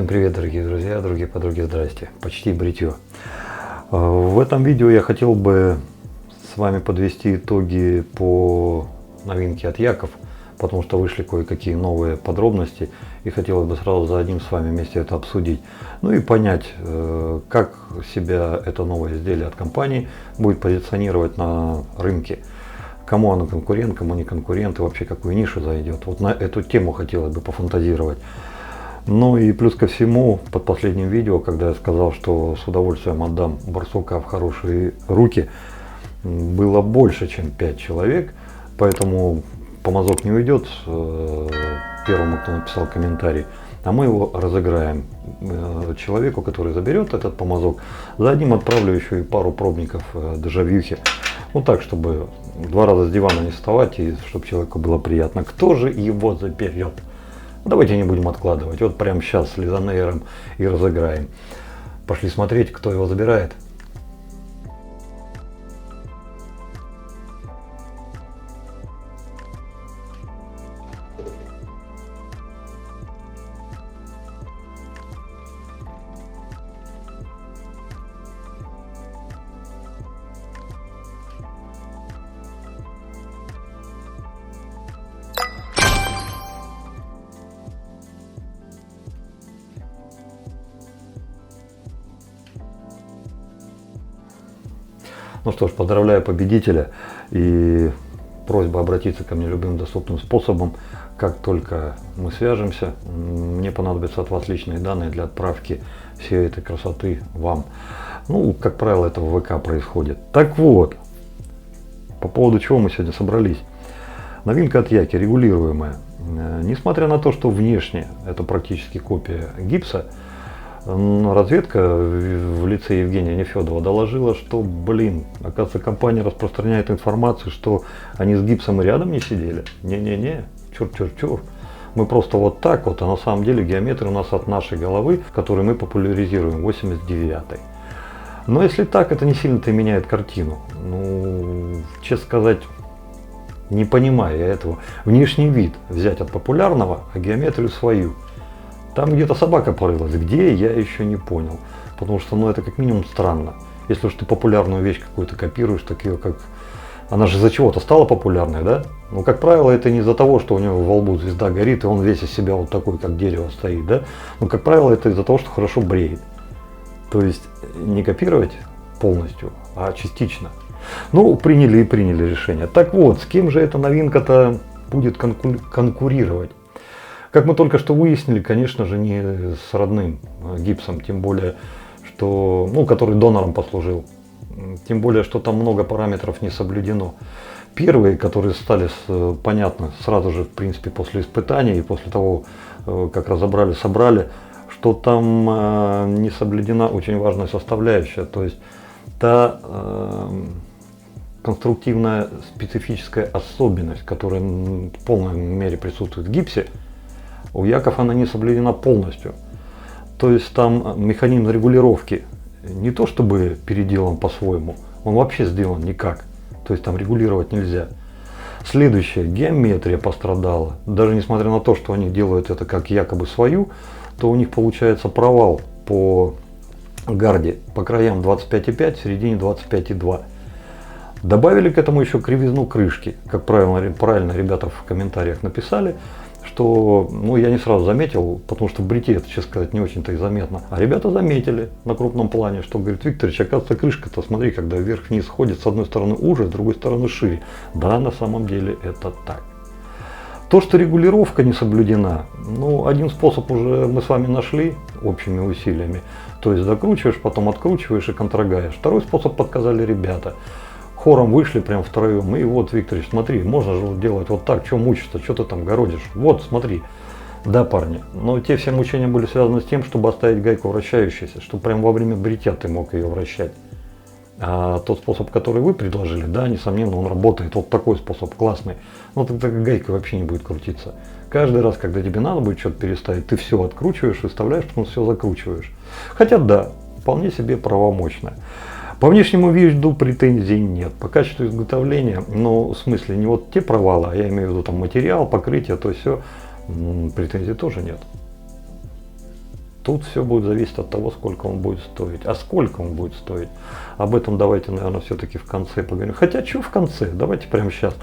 Всем привет, дорогие друзья, дорогие подруги, здрасте. Почти бритье. В этом видео я хотел бы с вами подвести итоги по новинке от Яков, потому что вышли кое-какие новые подробности и хотелось бы сразу за одним с вами вместе это обсудить. Ну и понять, как себя это новое изделие от компании будет позиционировать на рынке. Кому оно конкурент, кому не конкурент и вообще какую нишу зайдет. Вот на эту тему хотелось бы пофантазировать. Ну и плюс ко всему, под последним видео, когда я сказал, что с удовольствием отдам барсука в хорошие руки, было больше, чем 5 человек, поэтому помазок не уйдет первому, кто написал комментарий, а мы его разыграем человеку, который заберет этот помазок. За одним отправлю еще и пару пробников дежавюхи. Ну так, чтобы 2 раза с дивана не вставать и чтобы человеку было приятно. Кто же его заберет? Давайте не будем откладывать. Вот прямо сейчас с Лизонейром и разыграем. Пошли смотреть, кто его забирает. Ну что ж, поздравляю победителя и просьба обратиться ко мне любым доступным способом. Как только мы свяжемся, мне понадобятся от вас личные данные для отправки всей этой красоты вам. Ну, как правило, это в ВК происходит. Так вот, по поводу чего мы сегодня собрались. Новинка от Яки, регулируемая. Несмотря на то, что внешне это практически копия гипса, разведка в лице Евгения Нефедова доложила, что, оказывается, компания распространяет информацию, что они с гипсом и рядом не сидели. Не-не-не, чур-чур-чур. Мы просто вот так вот, а на самом деле геометрия у нас от нашей головы, которую мы популяризируем, 89-й. Но если так, это не сильно-то меняет картину. Ну, честно сказать, не понимаю я этого. Внешний вид взять от популярного, а геометрию свою. Там где-то собака порылась. Где, я еще не понял. Потому что, ну, это как минимум странно. Если уж ты популярную вещь какую-то копируешь, так ее как... Она же из-за чего-то стала популярной, да? Ну, как правило, это не из-за того, что у него во лбу звезда горит, и он весь из себя вот такой, как дерево стоит, да? Ну, как правило, это из-за того, что хорошо бреет. То есть, не копировать полностью, а частично. Ну, приняли решение. Так вот, с кем же эта новинка-то будет конкурировать? Как мы только что выяснили, конечно же, не с родным гипсом, тем более, что, ну, который донором послужил. Тем более, что там много параметров не соблюдено. Первые, которые стали понятны сразу же, в принципе, после испытаний и после того, как разобрали, собрали, что там не соблюдена очень важная составляющая, то есть та конструктивная специфическая особенность, которая в полной мере присутствует в гипсе, у Яков она не соблюдена полностью. То есть там механизм регулировки не то чтобы переделан по-своему, он вообще сделан никак. То есть там регулировать нельзя. Следующее, геометрия пострадала. Даже несмотря на то, что они делают это как якобы свою, то у них получается провал по гарде. По краям 25,5, в середине 25,2. Добавили к этому еще кривизну крышки. Как правильно ребята в комментариях написали, что, ну, я не сразу заметил, потому что в бритье это, честно сказать, не очень-то и заметно. А ребята заметили на крупном плане, что, говорит, Викторович, оказывается, крышка-то, смотри, когда вверх-вниз ходит, с одной стороны уже, с другой стороны шире. Да, на самом деле это так. То, что регулировка не соблюдена, ну, один способ уже мы с вами нашли общими усилиями. То есть закручиваешь, потом откручиваешь и контрагаешь. Второй способ подсказали ребята. Хором вышли прям втроем, и вот, Викторович, смотри, можно же делать вот так, что мучиться, что ты там городишь, вот, смотри. Да, парни, но те все мучения были связаны с тем, чтобы оставить гайку вращающейся, чтобы прям во время бритья ты мог ее вращать. А тот способ, который вы предложили, да, несомненно, он работает, вот такой способ классный, но тогда гайка вообще не будет крутиться. Каждый раз, когда тебе надо будет что-то переставить, ты все откручиваешь, выставляешь, потом все закручиваешь. Хотя да, вполне себе правомочно. По внешнему виду претензий нет. По качеству изготовления, ну, в смысле, не вот те провалы, а я имею в виду там материал, покрытие, то все, претензий тоже нет. Тут все будет зависеть от того, сколько он будет стоить. А сколько он будет стоить? Об этом давайте, наверное, все-таки в конце поговорим. Хотя, что в конце? Давайте прямо сейчас.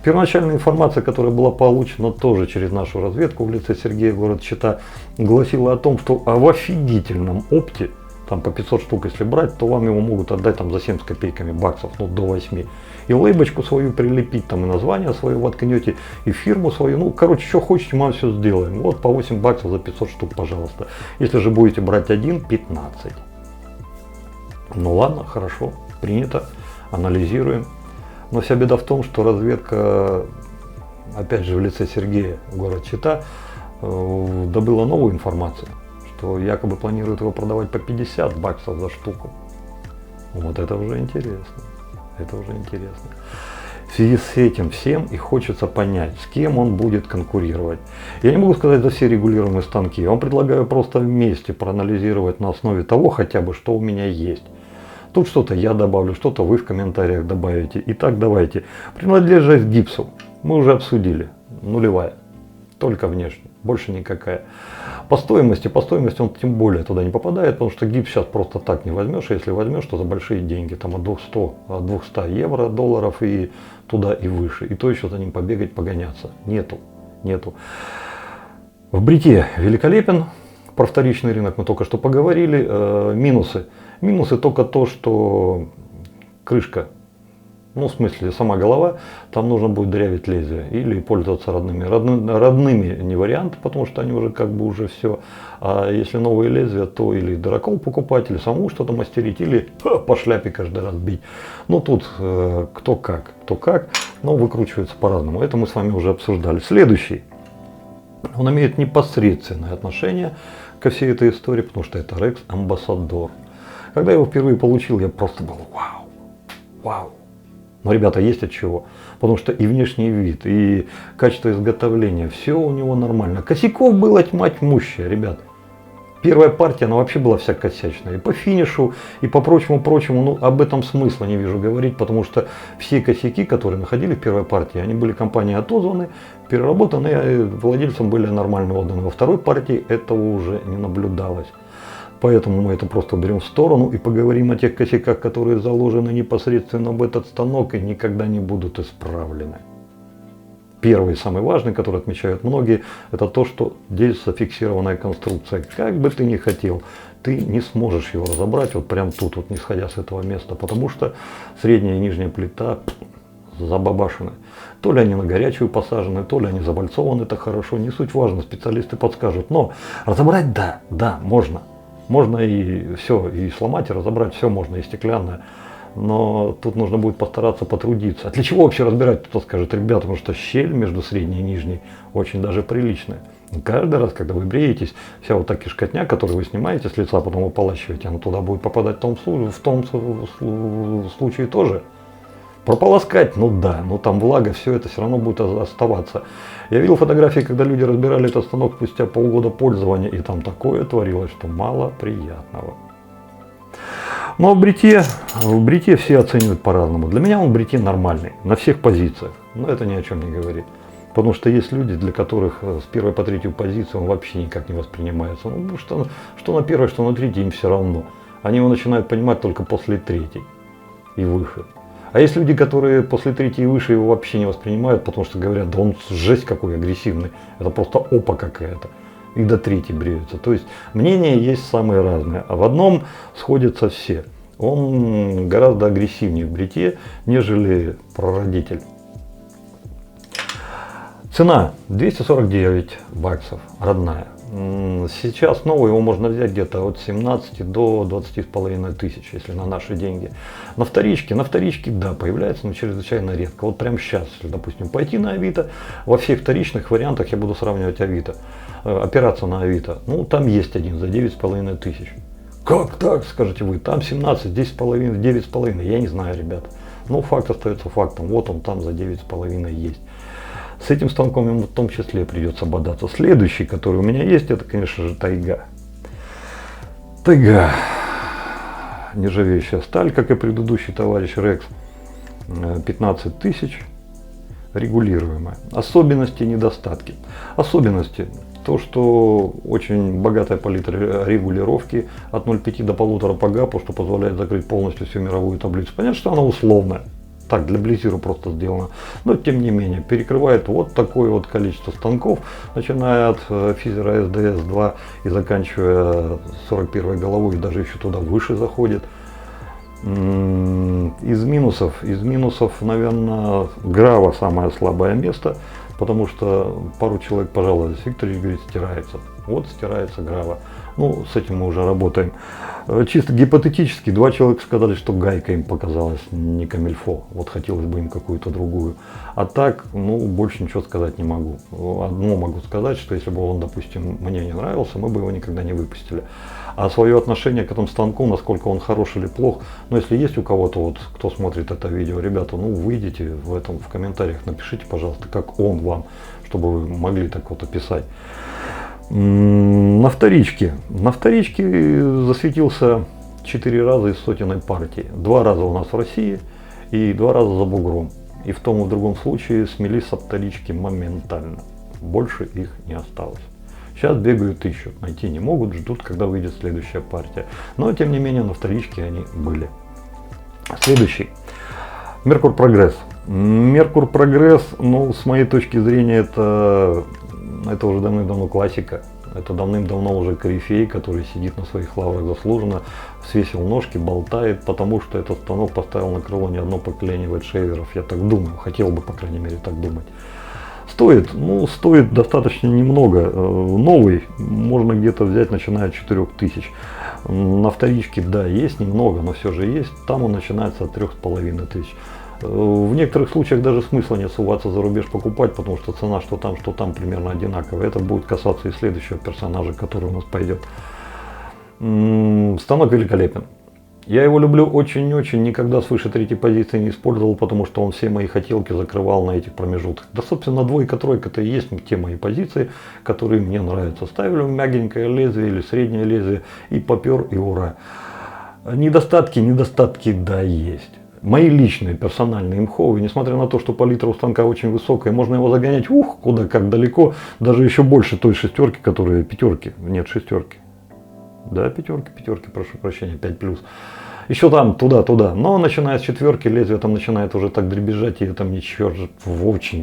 Первоначальная информация, которая была получена тоже через нашу разведку в лице Сергея, город Чита, гласила о том, что в офигительном опте, там по 500 штук если брать, то вам его могут отдать там за 7 с копейками баксов, ну до 8. И лейбочку свою прилепить, там и название свое воткнете, и фирму свою, ну короче, что хотите, мы вам все сделаем. Вот по 8 баксов за 500 штук, пожалуйста. Если же будете брать один, 15. Ну ладно, хорошо, принято, анализируем. Но вся беда в том, что разведка, опять же в лице Сергея, город Чита, добыла новую информацию, что якобы планируют его продавать по 50 баксов за штуку. Вот это уже интересно. Это уже интересно. В связи с этим всем и хочется понять, с кем он будет конкурировать. Я не могу сказать за все регулируемые станки. Я вам предлагаю просто вместе проанализировать на основе того хотя бы, что у меня есть. Тут что-то я добавлю, что-то вы в комментариях добавите. Итак, давайте. Принадлежность к гипсу мы уже обсудили. Нулевая. Только внешне. Больше никакая. По стоимости он тем более туда не попадает, потому что гипс сейчас просто так не возьмешь. Если возьмешь, то за большие деньги. Там от 200 евро, долларов и туда и выше. И то еще за ним побегать, погоняться. Нету. В брите великолепен. Про вторичный рынок мы только что поговорили. Минусы. Минусы только то, что крышка, ну в смысле сама голова, там нужно будет дырявить лезвие или пользоваться родными. Родными не вариант, потому что они уже как бы уже все. А если новые лезвия, то или дырокол покупать, или самому что-то мастерить, или по шляпе каждый раз бить. Ну тут кто как, но выкручивается по-разному. Это мы с вами уже обсуждали. Следующий. Он имеет непосредственное отношение ко всей этой истории, потому что это Rex Ambassador. Когда я его впервые получил, я просто был вау. Но, ребята, есть от чего. Потому что и внешний вид, и качество изготовления, все у него нормально. Косяков было тьма тьмущая, ребят. Первая партия, она вообще была вся косячная. И по финишу, и по прочему, ну, об этом смысла не вижу говорить, потому что все косяки, которые находили в первой партии, они были компанией отозваны, переработаны, и владельцам были нормально отданы. Во второй партии этого уже не наблюдалось. Поэтому мы это просто уберем в сторону и поговорим о тех косяках, которые заложены непосредственно в этот станок и никогда не будут исправлены. Первый, самый важный, который отмечают многие, это то, что здесь зафиксированная конструкция. Как бы ты ни хотел, ты не сможешь его разобрать вот прям тут, вот не сходя с этого места, потому что средняя и нижняя плита забабашены. То ли они на горячую посажены, то ли они забальцованы, это хорошо, не суть важно, специалисты подскажут. Но разобрать да, можно. Можно и все, и сломать, и разобрать, все можно, и стеклянное. Но тут нужно будет постараться потрудиться. А для чего вообще разбирать, кто скажет, ребята, потому что щель между средней и нижней очень даже приличная. И каждый раз, когда вы бреетесь, вся вот та кишкотня, которую вы снимаете с лица, потом выполащиваете, она туда будет попадать в том случае тоже. Прополоскать, ну да, но там влага, все это все равно будет оставаться. Я видел фотографии, когда люди разбирали этот станок спустя полгода пользования, и там такое творилось, что мало приятного. Но в брите все оценивают по-разному. Для меня он в брите нормальный, на всех позициях, но это ни о чем не говорит. Потому что есть люди, для которых с первой по третью позицию он вообще никак не воспринимается. Ну, что на первой, что на третьей, им все равно. Они его начинают понимать только после третьей и выше. А есть люди, которые после третьей и выше его вообще не воспринимают, потому что говорят, да он жесть какой агрессивный, это просто опа какая-то. И до третьей бреются. То есть мнения есть самые разные. А в одном сходятся все. Он гораздо агрессивнее в брите, нежели прародитель. Цена 249 баксов, родная. Сейчас новый его можно взять где-то от 17 до 20,5 тысяч, если на наши деньги. На вторичке, да, появляется, но чрезвычайно редко. Вот прямо сейчас, если, допустим, пойти на Авито, во всех вторичных вариантах я буду сравнивать Авито, опираться на Авито. Ну, там есть один за 9,5 тысяч. Как так, скажете вы, там 17, 10,5, 9,5, я не знаю, ребят. Но факт остается фактом, вот он там за 9,5 есть. С этим станком ему в том числе придется бодаться. Следующий, который у меня есть, это, конечно же, Тайга. Тайга. Нержавеющая сталь, как и предыдущий товарищ Rex. 15 тысяч. Регулируемая. Особенности и недостатки. Особенности. то, что очень богатая палитра регулировки от 0,5 до 1,5 по гапу, что позволяет закрыть полностью всю мировую таблицу. Понятно, что она условная. Так, для Blizzard просто сделано. Но, тем не менее, перекрывает вот такое вот количество станков, начиная от физера SDS-2 и заканчивая 41-й головой, и даже еще туда выше заходит. Из минусов, наверное, Грава самое слабое место, потому что пару человек пожаловались. Викторович говорит, стирается. Вот стирается Грава. Ну, с этим мы уже работаем. Чисто гипотетически, 2 человека сказали, что гайка им показалась не камильфо. Вот хотелось бы им какую-то другую. А так, ну, больше ничего сказать не могу. Одно могу сказать, что если бы он, допустим, мне не нравился, мы бы его никогда не выпустили. А свое отношение к этому станку, насколько он хорош или плох, ну, если есть у кого-то, вот, кто смотрит это видео, ребята, ну, выйдите в комментариях, напишите, пожалуйста, как он вам, чтобы вы могли так вот описать. На вторичке засветился 4 раза из сотенной партии. 2 раза у нас в России и 2 раза за бугром. И в том и в другом случае смели со вторички моментально. Больше их не осталось. Сейчас бегают, ищут, найти не могут, ждут, когда выйдет следующая партия. Но тем не менее на вторичке они были. Следующий. Меркур Прогресс. Меркур Прогресс, ну, с моей точки зрения, это уже давным-давно классика. Это давным-давно уже корифей, который сидит на своих лаврах заслуженно, свесил ножки, болтает, потому что этот станок поставил на крыло не одно поколение вайтшейверов. Я так думаю, хотел бы, по крайней мере, так думать. Стоит, ну, стоит достаточно немного. Новый можно где-то взять, начиная от 4000. На вторичке, да, есть немного, но все же есть. Там он начинается от 3500. В некоторых случаях даже смысла не суваться за рубеж покупать, потому что цена что там примерно одинаковая. Это будет касаться и следующего персонажа, который у нас пойдет. Станок великолепен. Я его люблю очень-очень, никогда свыше 3-й позиции не использовал, потому что он все мои хотелки закрывал на этих промежутках. Да, собственно, 2-3-это и есть те мои позиции, которые мне нравятся. Ставлю мягенькое лезвие или среднее лезвие и попер, и ура. Недостатки, да, есть. Мои личные, персональные, имховые, несмотря на то, что палитра у станка очень высокая, можно его загонять, куда как далеко, даже еще больше той шестерки, которая пятерки, нет, шестерки. Да, пятерки, прошу прощения, 5+. Еще там, туда. Но начиная с 4 лезвие там начинает уже так дребезжать, и это мне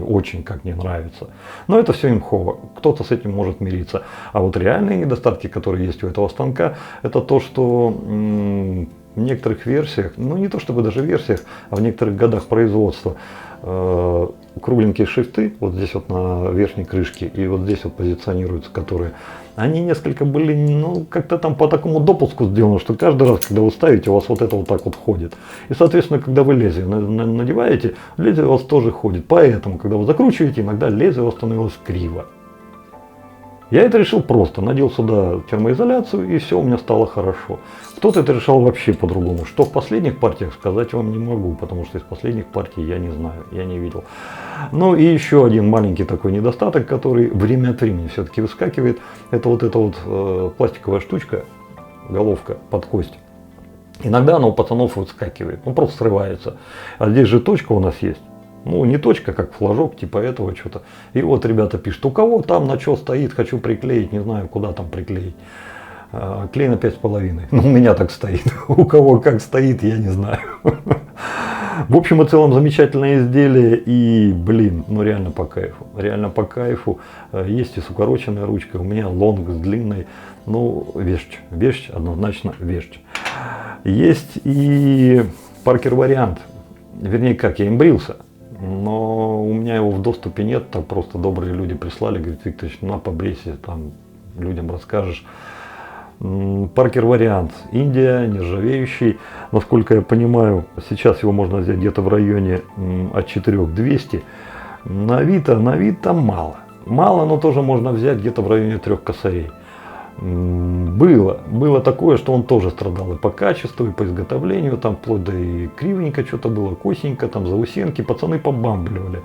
очень как не нравится. Но это все имхово. Кто-то с этим может мириться. А вот реальные недостатки, которые есть у этого станка, это то, что в некоторых версиях, ну не то чтобы даже версиях, а в некоторых годах производства, кругленькие шифты, вот здесь вот на верхней крышке, и вот здесь вот позиционируются, которые, они несколько были, ну, как-то там по такому допуску сделано, что каждый раз, когда вы ставите, у вас вот это вот так вот ходит. И, соответственно, когда вы лезвие надеваете, лезвие у вас тоже ходит. Поэтому, когда вы закручиваете, иногда лезвие у вас становилось криво. Я это решил просто, надел сюда термоизоляцию, и все у меня стало хорошо. Кто-то это решал вообще по-другому. Что в последних партиях, сказать вам не могу, потому что из последних партий я не знаю, я не видел. Ну и еще один маленький такой недостаток, который время от времени все-таки выскакивает, это вот эта вот пластиковая штучка, головка под кость. Иногда она у пацанов выскакивает, ну просто срывается. А здесь же точка у нас есть. Ну, не точка, как флажок, типа этого что-то. И вот ребята пишут, у кого там на что стоит, хочу приклеить, не знаю, куда там приклеить. Клей на 5,5. Ну, у меня так стоит. У кого как стоит, я не знаю. В общем и целом, замечательное изделие. И, блин, ну реально по кайфу. Реально по кайфу. Есть и с укороченной ручкой. У меня лонг с длинной. Ну, вещь, однозначно вещь. Есть и Паркер вариант. Вернее, как, я им брился. Но у меня его в доступе нет, так просто добрые люди прислали, говорит, Викторович, ну побрейся, там людям расскажешь. Паркер вариант, Индия, нержавеющий, насколько я понимаю, сейчас его можно взять где-то в районе от 4200. На Авито там мало, но тоже можно взять где-то в районе 3 косарей. Было такое, что он тоже страдал и по качеству, и по изготовлению, там вплоть до и кривенько что-то было, косенько, там заусенки, пацаны побамбливали.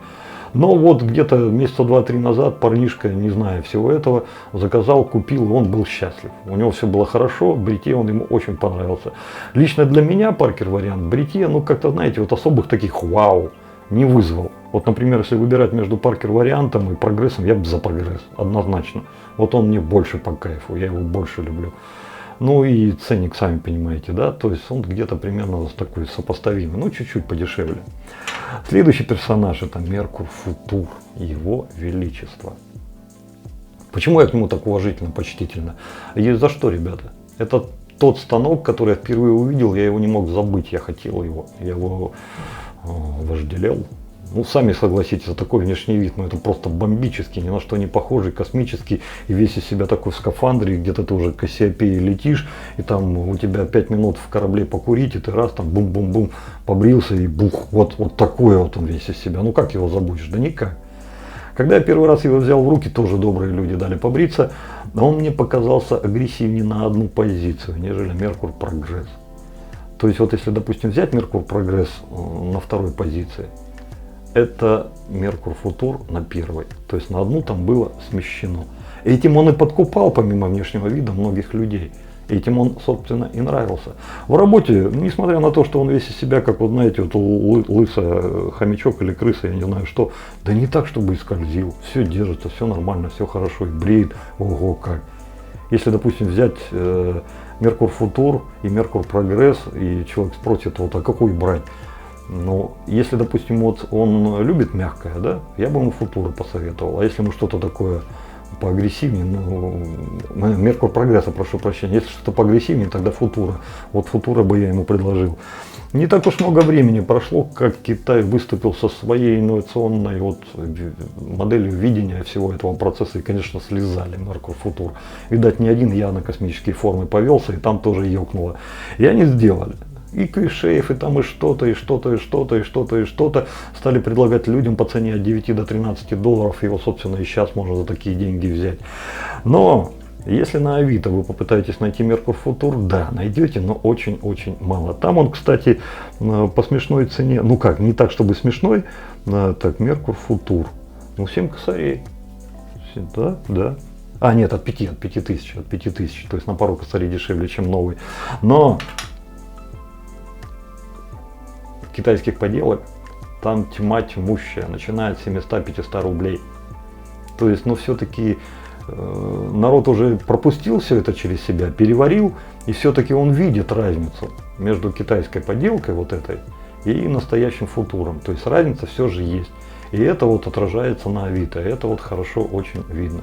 Но вот где-то месяца 2-3 назад парнишка, не зная всего этого, заказал, купил, и он был счастлив. У него все было хорошо, бритье он ему очень понравился. Лично для меня Паркер вариант бритье, ну как-то, знаете, вот особых таких вау не вызвал. Вот, например, если выбирать между Паркер вариантом и Прогрессом, я бы за Прогресс, однозначно. Вот он мне больше по кайфу, я его больше люблю. Ну и ценник, сами понимаете, да, то есть он где-то примерно такой сопоставимый, ну чуть-чуть подешевле. Следующий персонаж — это Меркур Футур, его величество. Почему я к нему так уважительно, почтительно? Есть за что, ребята? Это тот станок, который я впервые увидел, я его не мог забыть, я хотел его, я его вожделел. Ну, сами согласитесь, такой внешний вид, ну это просто бомбический, ни на что не похожий, космический, и весь из себя такой в скафандре, где-то ты уже к Кассиопее летишь, и там у тебя 5 минут в корабле покурить, и ты раз там бум-бум-бум побрился, и бух, вот такой вот он весь из себя. Ну как его забудешь? Да никак. Когда я первый раз его взял в руки, тоже добрые люди дали побриться, он мне показался агрессивнее на одну позицию, нежели Меркур Прогресс. То есть вот если, допустим, взять Меркур Прогресс на второй позиции, это Меркур Футур на первой. То есть на одну там было смещено. Этим он и подкупал, помимо внешнего вида, многих людей. Этим он, собственно, и нравился. В работе, несмотря на то, что он весь из себя, как вот знаете, вот лысый хомячок или крыса, я не знаю что, да не так, чтобы и скользил. Все держится, все нормально, все хорошо, и бреет, ого как. Если, допустим, взять Меркур Футур и Меркур Прогресс, и человек спросит, вот, а какой брать? Ну, если, допустим, вот он любит мягкое, да, я бы ему Футура посоветовал. А если ему что-то такое поагрессивнее, ну, Меркур Прогресса, прошу прощения, если что-то поагрессивнее, тогда Футура. Вот Футура бы я ему предложил. Не так уж много времени прошло, как Китай выступил со своей инновационной вот моделью видения всего этого процесса, и, конечно, слезали Меркур Футур. Видать, ни один я на космические формы повелся, и там тоже ёкнуло. И они сделали. И Куйшеев, и там и что-то, и что-то, и что-то, и что-то, и что-то стали предлагать людям по цене от 9 до 13 долларов. Его, собственно, и сейчас можно за такие деньги взять. Но если на Авито вы попытаетесь найти Меркур Футур, да, найдете, но очень-очень мало. Там он, кстати, по смешной цене, ну как, не так, чтобы смешной, так, Меркур Футур, ну 7 косарей, да, да. А, нет, от 5 тысяч, то есть на пару косарей дешевле, чем новый. Но китайских поделок там тьма тьмущая, начиная от 700-500 рублей. То есть, ну все-таки народ уже пропустил все это через себя, переварил, и все-таки он видит разницу между китайской поделкой вот этой и настоящим Футуром. То есть разница все же есть. И это вот отражается на Авито, это вот хорошо очень видно.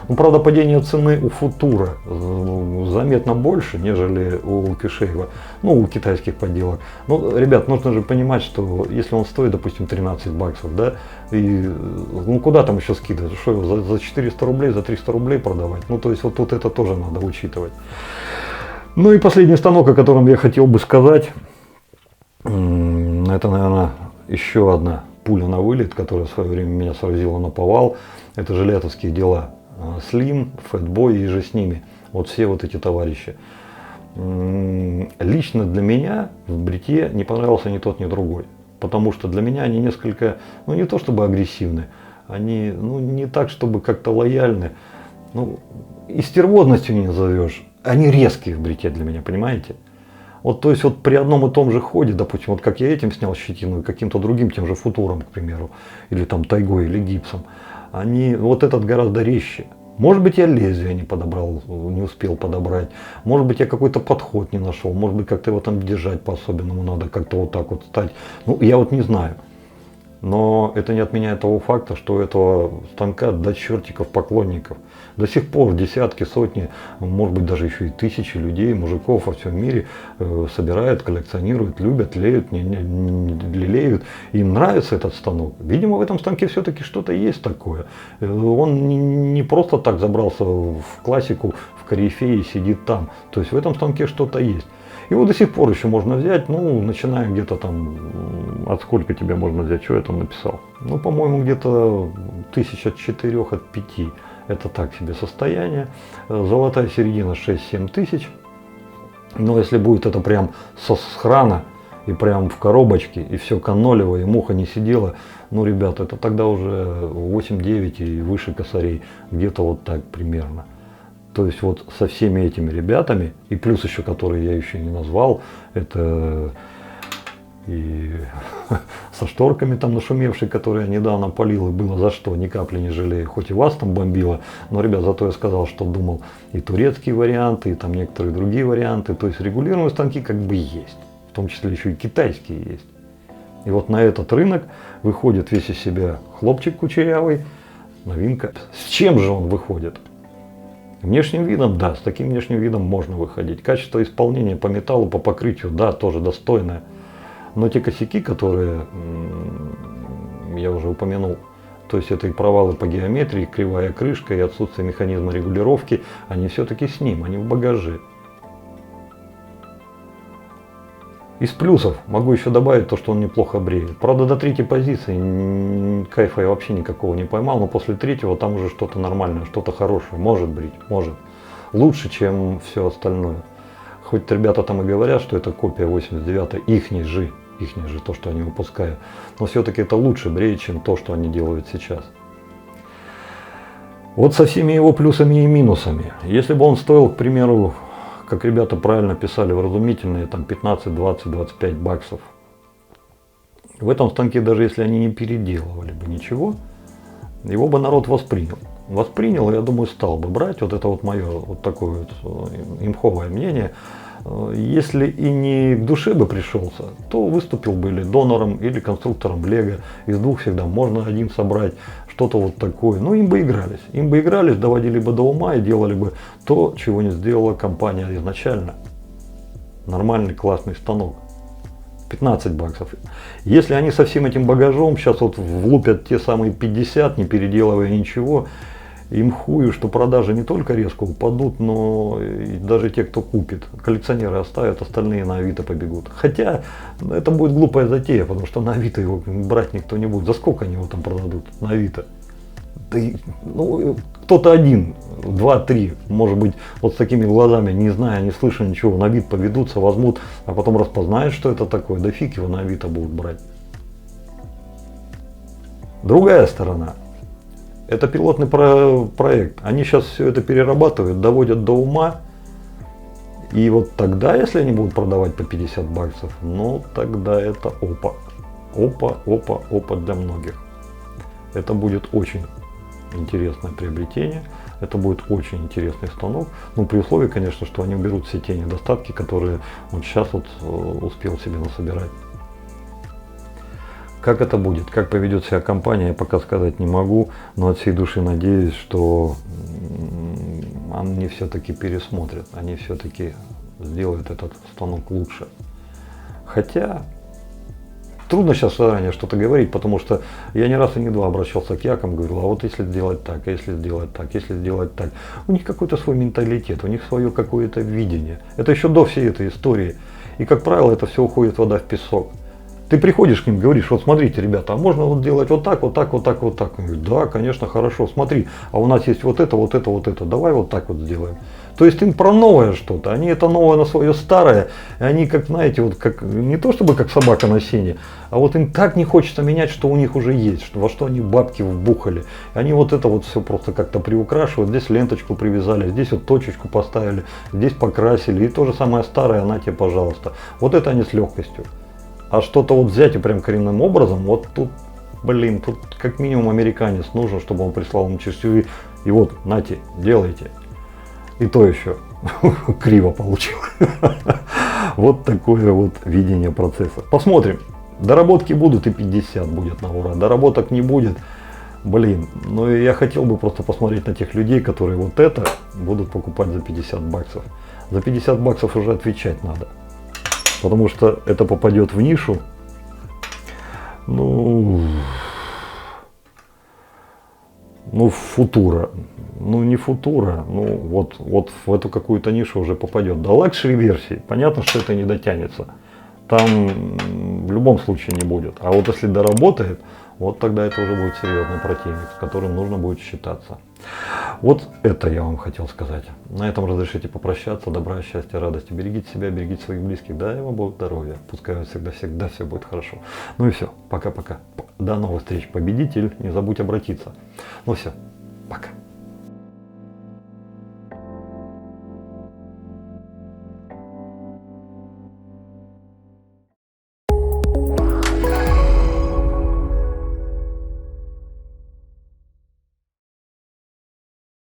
Ну, правда, падение цены у Футура заметно больше, нежели у Куйшеева, ну, у китайских поделок. Ну, ребят, нужно же понимать, что если он стоит, допустим, 13 баксов, да, и ну куда там еще скидывать? Что его за 400 рублей, за 300 рублей продавать? Ну, то есть вот тут это тоже надо учитывать. Ну и последний станок, о котором я хотел бы сказать, это, наверное, еще одна пуля на вылет, которая в свое время меня сразила на повал. Это жилетовские дела. Слим, Фэтбой и же с ними. Вот все вот эти товарищи. Лично для меня в бритье не понравился ни тот, ни другой. Потому что для меня они несколько, ну не то чтобы агрессивны, они ну, не так, чтобы как-то лояльны. Ну, и стервозностью не назовешь. Они резкие в бритье для меня, понимаете? Вот, то есть вот при одном и том же ходе, допустим, вот как я этим снял щетину и каким-то другим, тем же Футуром, к примеру, или там тайгой, или гипсом, они, вот этот гораздо резче. Может быть, я лезвие не подобрал, не успел подобрать, может быть, я какой-то подход не нашел, может быть, как-то его там держать по-особенному надо, как-то вот так вот стать. Ну, я вот не знаю. Но это не отменяет того факта, что у этого станка до чертиков поклонников. До сих пор десятки, сотни, может быть даже еще и тысячи людей, мужиков во всем мире собирают, коллекционируют, любят, лелеют. Им нравится этот станок. Видимо, в этом станке все-таки что-то есть такое. Он не просто так забрался в классику, в корифе и сидит там. То есть в этом станке что-то есть. Его до сих пор еще можно взять, ну, начиная где-то там, от сколько тебе можно взять, что я там написал? Ну, по-моему, где-то 1004 от 5. Это так себе состояние. Золотая середина 6-7 тысяч. Но если будет это прям со схрана и прям в коробочке, и все канолево, и муха не сидела, ну, ребята, это тогда уже 8-9 и выше косарей. Где-то вот так примерно. То есть вот со всеми этими ребятами, и плюс еще, которые я еще не назвал, это и со шторками там нашумевшей, которые я недавно полил, и было за что, ни капли не жалею. Хоть и вас там бомбило, но, ребят, зато я сказал, что думал и турецкие варианты, и там некоторые другие варианты. То есть регулируемые станки как бы есть, в том числе еще и китайские есть. И вот на этот рынок выходит весь из себя хлопчик кучерявый, новинка. С чем же он выходит? Внешним видом, да, с таким внешним видом можно выходить. Качество исполнения по металлу, по покрытию, да, тоже достойное. Но те косяки, которые я уже упомянул, то есть это и провалы по геометрии, кривая крышка и отсутствие механизма регулировки, они все-таки с ним, они в багаже. Из плюсов могу еще добавить то, что он неплохо бреет. Правда, до третьей позиции кайфа я вообще никакого не поймал, но после третьего там уже что-то нормальное, что-то хорошее. Может брить, может. Лучше, чем все остальное. Хоть ребята там и говорят, что это копия 89-й, ихней же, то, что они выпускают. Но все-таки это лучше бреет, чем то, что они делают сейчас. Вот со всеми его плюсами и минусами. Если бы он стоил, к примеру, как ребята правильно писали, вразумительные, там 15, 20, 25 баксов. В этом станке, даже если они не переделывали бы ничего, его бы народ воспринял. Воспринял, я думаю, стал бы брать. Вот это вот мое вот такое вот имховое мнение. Если и не к душе бы пришелся, то выступил бы или донором, или конструктором Лего. Из двух всегда можно один собрать. Что-то вот такое. Ну, им бы игрались, доводили бы до ума и делали бы то, чего не сделала компания изначально. Нормальный, классный станок. 15 баксов. Если они со всем этим багажом сейчас вот влупят те самые 50, не переделывая ничего, им хую, что продажи не только резко упадут, но и даже те, кто купит. Коллекционеры оставят, остальные на Авито побегут. Хотя это будет глупая затея, потому что на Авито его брать никто не будет. За сколько они его там продадут на Авито? Да, ну, кто-то один, два, три, может быть, вот с такими глазами, не зная, не слыша ничего, на вид поведутся, возьмут, а потом распознают, что это такое. Да фиг его на Авито будут брать. Другая сторона. Это пилотный проект. Они сейчас все это перерабатывают, доводят до ума. И вот тогда, если они будут продавать по 50 баксов, ну тогда это опа. Опа для многих. Это будет очень интересное приобретение. Это будет очень интересный станок. Ну, при условии, конечно, что они уберут все те недостатки, которые он сейчас вот успел себе насобирать. Как это будет, как поведет себя компания, я пока сказать не могу, но от всей души надеюсь, что они все-таки пересмотрят, они все-таки сделают этот станок лучше. Хотя трудно сейчас заранее что-то говорить, потому что я не раз и не два обращался к якам, говорил, а вот если сделать так, а если сделать так, если сделать так. У них какой-то свой менталитет, у них свое какое-то видение. Это еще до всей этой истории. И, как правило, это все уходит вода в песок. Ты приходишь к ним, говоришь, вот смотрите, ребята, а можно вот делать вот так, вот так, вот так, вот так. Они говорят, да, конечно, хорошо, смотри, а у нас есть вот это, вот это, вот это, давай вот так вот сделаем. То есть им про новое что-то, они это новое на свое старое, и они, как, знаете, вот как, не то чтобы как собака на сене, а вот им так не хочется менять, что у них уже есть, во что они бабки вбухали. И они вот это вот все просто как-то приукрашивают, здесь ленточку привязали, здесь вот точечку поставили, здесь покрасили, и то же самое старое, на тебе, пожалуйста. Вот это они с легкостью. А что-то вот взять и прям коренным образом, вот тут, блин, тут как минимум американец нужен, чтобы он прислал им чертежи. И вот, нате, делайте. И то еще криво получилось. Вот такое вот видение процесса. Посмотрим. Доработки будут и 50 будет на ура. Доработок не будет. Блин, ну и я хотел бы просто посмотреть на тех людей, которые вот это будут покупать за 50 баксов. За 50 баксов уже отвечать надо. Потому что это попадет в нишу, ну футура, ну не футура, ну вот в эту какую-то нишу уже попадет. До лакшери версии, понятно, что это не дотянется, там в любом случае не будет. А вот если доработает, вот тогда это уже будет серьезный противник, с которым нужно будет считаться. Вот это я вам хотел сказать. На этом разрешите попрощаться. Добра, счастья, радости. Берегите себя, берегите своих близких. Дай вам Бог здоровья. Пускай у вас всегда все будет хорошо. Ну и все. Пока-пока. До новых встреч, победитель. Не забудь обратиться. Ну все. Пока.